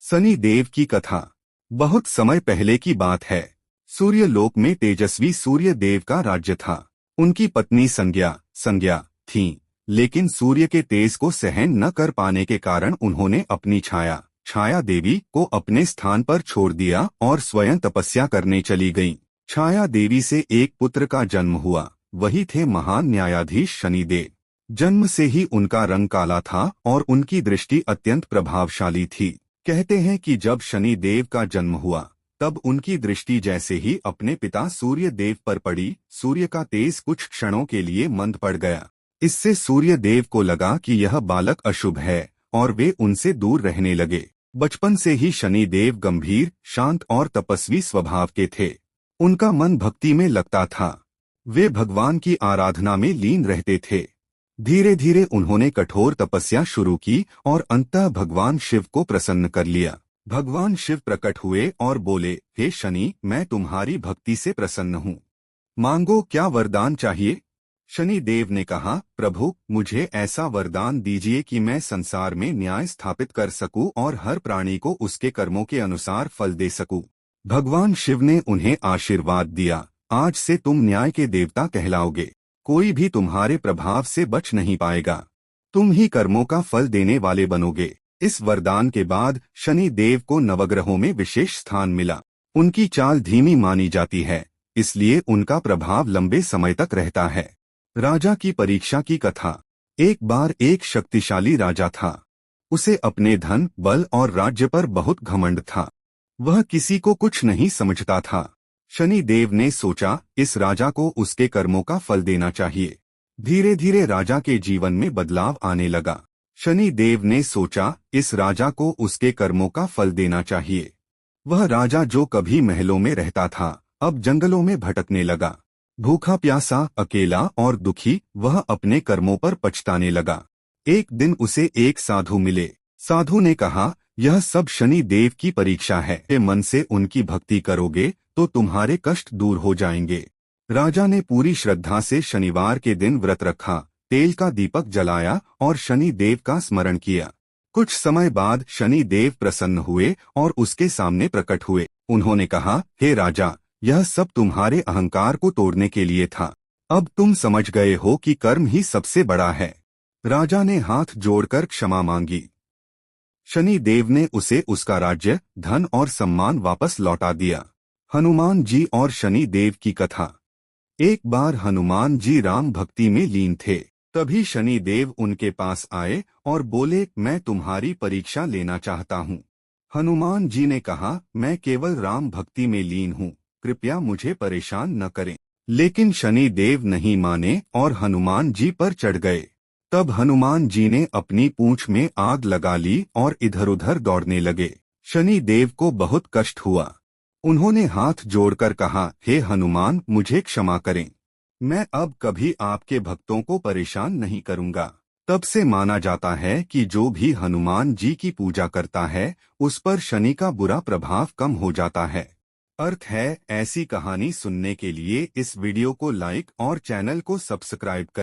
शनि देव की कथा। बहुत समय पहले की बात है। सूर्यलोक में तेजस्वी सूर्य देव का राज्य था। उनकी पत्नी संज्ञा थी, लेकिन सूर्य के तेज को सहन न कर पाने के कारण उन्होंने अपनी छाया देवी को अपने स्थान पर छोड़ दिया और स्वयं तपस्या करने चली गईं। छाया देवी से एक पुत्र का जन्म हुआ, वही थे महान न्यायाधीश शनिदेव। जन्म से ही उनका रंग काला था और उनकी दृष्टि अत्यंत प्रभावशाली थी। कहते हैं कि जब शनि देव का जन्म हुआ तब उनकी दृष्टि जैसे ही अपने पिता सूर्य देव पर पड़ी, सूर्य का तेज कुछ क्षणों के लिए मंद पड़ गया। इससे सूर्य देव को लगा कि यह बालक अशुभ है और वे उनसे दूर रहने लगे। बचपन से ही शनि देव गंभीर, शांत और तपस्वी स्वभाव के थे। उनका मन भक्ति में लगता था। वे भगवान की आराधना में लीन रहते थे। धीरे धीरे उन्होंने कठोर तपस्या शुरू की और अंततः भगवान शिव को प्रसन्न कर लिया। भगवान शिव प्रकट हुए और बोले, हे शनि, मैं तुम्हारी भक्ति से प्रसन्न हूँ। मांगो, क्या वरदान चाहिए? शनि देव ने कहा, प्रभु, मुझे ऐसा वरदान दीजिए कि मैं संसार में न्याय स्थापित कर सकूं और हर प्राणी को उसके कर्मों के अनुसार फल दे सकूं। भगवान शिव ने उन्हें आशीर्वाद दिया, आज से तुम न्याय के देवता कहलाओगे। कोई भी तुम्हारे प्रभाव से बच नहीं पाएगा। तुम ही कर्मों का फल देने वाले बनोगे। इस वरदान के बाद शनि देव को नवग्रहों में विशेष स्थान मिला। उनकी चाल धीमी मानी जाती है, इसलिए उनका प्रभाव लंबे समय तक रहता है। राजा की परीक्षा की कथा। एक बार एक शक्तिशाली राजा था। उसे अपने धन, बल और राज्य पर बहुत घमंड था। वह किसी को कुछ नहीं समझता था। शनि देव ने सोचा, इस राजा को उसके कर्मों का फल देना चाहिए। धीरे धीरे राजा के जीवन में बदलाव आने लगा। शनि देव ने सोचा, इस राजा को उसके कर्मों का फल देना चाहिए। वह राजा जो कभी महलों में रहता था, अब जंगलों में भटकने लगा। भूखा प्यासा, अकेला और दुखी, वह अपने कर्मों पर पछताने लगा। एक दिन उसे एक साधु मिले। साधु ने कहा, यह सब शनि देव की परीक्षा है। मन से उनकी भक्ति करोगे तो तुम्हारे कष्ट दूर हो जाएंगे। राजा ने पूरी श्रद्धा से शनिवार के दिन व्रत रखा, तेल का दीपक जलाया और शनि देव का स्मरण किया। कुछ समय बाद शनि देव प्रसन्न हुए और उसके सामने प्रकट हुए। उन्होंने कहा, हे राजा, यह सब तुम्हारे अहंकार को तोड़ने के लिए था। अब तुम समझ गए हो कि कर्म ही सबसे बड़ा है। राजा ने हाथ जोड़कर क्षमा मांगी। शनि देव ने उसे उसका राज्य, धन और सम्मान वापस लौटा दिया। हनुमान जी और शनि देव की कथा। एक बार हनुमान जी राम भक्ति में लीन थे। तभी शनि देव उनके पास आए और बोले, मैं तुम्हारी परीक्षा लेना चाहता हूँ। हनुमान जी ने कहा, मैं केवल राम भक्ति में लीन हूँ, कृपया मुझे परेशान न करें। लेकिन शनि देव नहीं माने और हनुमान जी पर चढ़ गए। तब हनुमान जी ने अपनी पूंछ में आग लगा ली और इधर उधर दौड़ने लगे। शनि देव को बहुत कष्ट हुआ। उन्होंने हाथ जोड़कर कहा, हे हनुमान, मुझे क्षमा करें। मैं अब कभी आपके भक्तों को परेशान नहीं करूंगा। तब से माना जाता है कि जो भी हनुमान जी की पूजा करता है, उस पर शनि का बुरा प्रभाव कम हो जाता है। अर्थ है, ऐसी कहानी सुनने के लिए इस वीडियो को लाइक और चैनल को सब्सक्राइब करें।